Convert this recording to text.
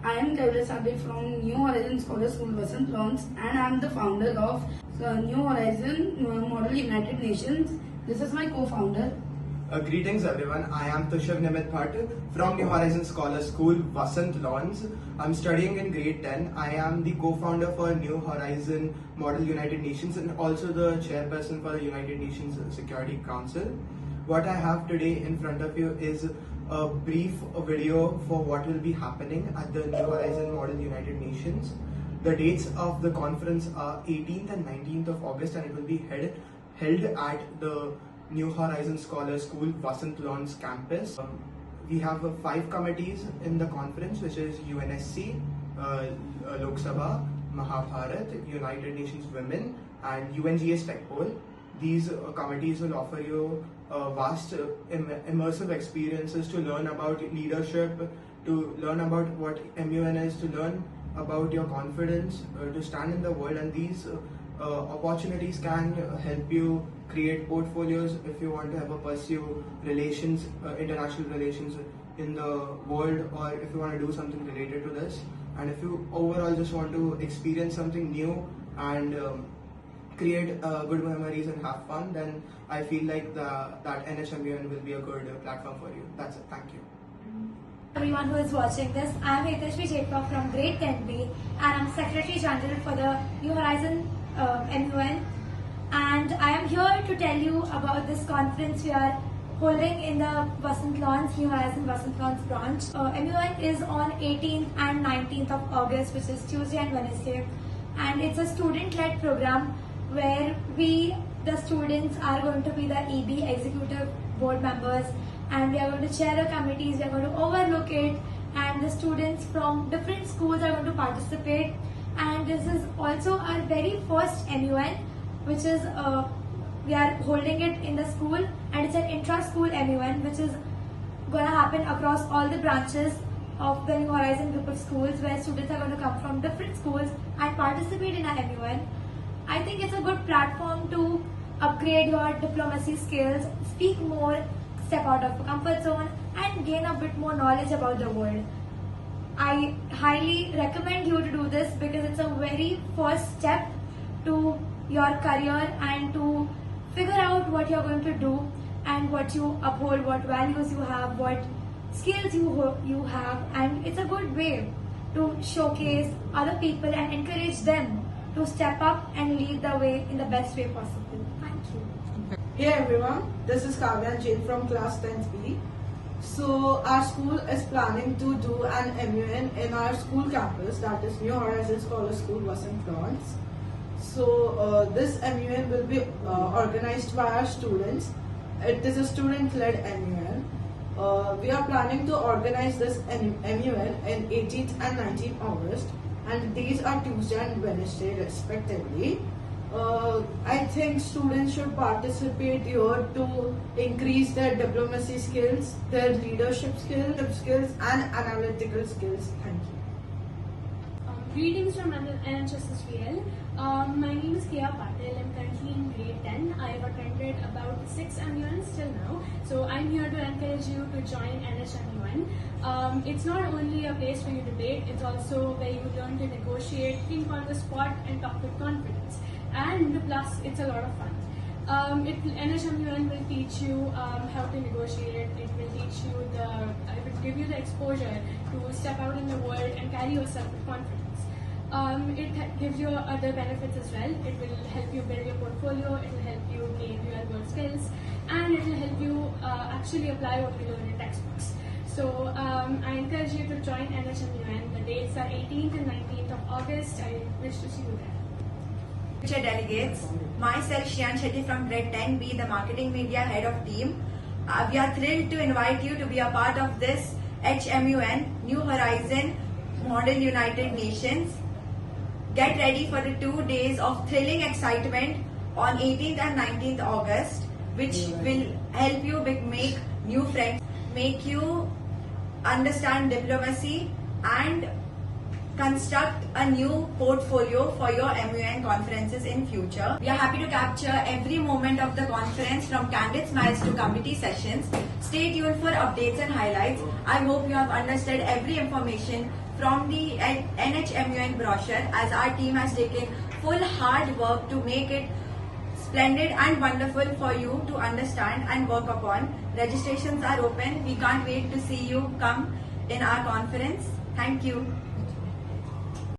I am Kailash Abhi from New Horizon Scholar School, Vasant Lawns, and I am the founder of New Horizon Model United Nations. This is my co-founder. Greetings everyone, I am Tushar Nimit Bhatt from New Horizon Scholar School, Vasant Lawns. I'm studying in grade 10. I am the co-founder for New Horizon Model United Nations and also the chairperson for the United Nations Security Council. What I have today in front of you is a brief video for what will be happening at the New Horizon Model United Nations. The dates of the conference are 18th and 19th of August and it will be held at the New Horizon Scholar School, Vasant Lawns campus. We have 5 committees in the conference, which is UNSC, Lok Sabha, Mahabharat, United Nations Women, and UNGA Specpol. These committees will offer you vast immersive experiences to learn about leadership, to learn about what MUN is, to learn about your confidence, to stand in the world, and these opportunities can help you create portfolios if you want to ever pursue relations, international relations in the world, or if you want to do something related to this, and if you overall just want to experience something new and create good memories and have fun, then I feel like that NHMUN will be a good platform for you. That's it. Thank you. Everyone who is watching this, I am Hiteshvi Jethwa from grade 10B and I am Secretary General for the New Horizon MUN, and I am here to tell you about this conference we are holding in the Vasant Lawns, New Horizon Vasant Lawns branch. MUN is on 18th and 19th of August, which is Tuesday and Wednesday, and it's a student-led program where we, the students, are going to be the EB executive board members, and we are going to chair the committees, we are going to overlook it, and the students from different schools are going to participate. And this is also our very first MUN, which is we are holding it in the school, and it's an intra-school MUN which is going to happen across all the branches of the New Horizon group of schools, where students are going to come from different schools and participate in our MUN. I think it's a good platform to upgrade your diplomacy skills, speak more, step out of your comfort zone, and gain a bit more knowledge about the world. I highly recommend you to do this because it's a very first step to your career and to figure out what you're going to do and what you uphold, what values you have, what skills you have, and it's a good way to showcase other people and encourage them to step up and lead the way in the best way possible. Thank you. Hey everyone, this is Kavya Jain from class 10th B. So our school is planning to do an MUN in our school campus, that is New Horizon Scholar School, Vasant Lawns. So this MUN will be organized by our students. It is a student-led MUN. We are planning to organize this MUN in 18th and 19th August, and these are Tuesday and Wednesday respectively. I think students should participate here to increase their diplomacy skills, their leadership skills and analytical skills. Thank you. Greetings from NHSSVL. My name is Kia Patel. I'm currently in grade 10. I have attended about 6 MUNs till now. So I'm here to encourage you to join NHMUN. It's not only a place for you to debate, it's also where you learn to negotiate, think on the spot and talk with confidence. And plus, it's a lot of fun. NHMUN will teach you how to negotiate. It will teach you it will give you the exposure to step out in the world and carry yourself with confidence. It gives you other benefits as well. It will help you build your portfolio. It will help you gain real world skills, and it will help you actually apply what you learn in textbooks. So I encourage you to join NHMUN. The dates are 18th and 19th of August. I wish to see you there. Future delegates, myself Shriyan Shetty from grade 10B, the marketing media head of team. We are thrilled to invite you to be a part of this HMUN, New Horizon Model United Nations. Get ready for the 2 days of thrilling excitement on 18th and 19th August, which will help you make new friends, make you understand diplomacy and construct a new portfolio for your MUN conferences in future. We are happy to capture every moment of the conference from candid smiles to committee sessions. Stay tuned for updates and highlights. I hope you have understood every information from the NHMUN brochure, as our team has taken full hard work to make it splendid and wonderful for you to understand and work upon. Registrations are open. We can't wait to see you come in our conference. Thank you.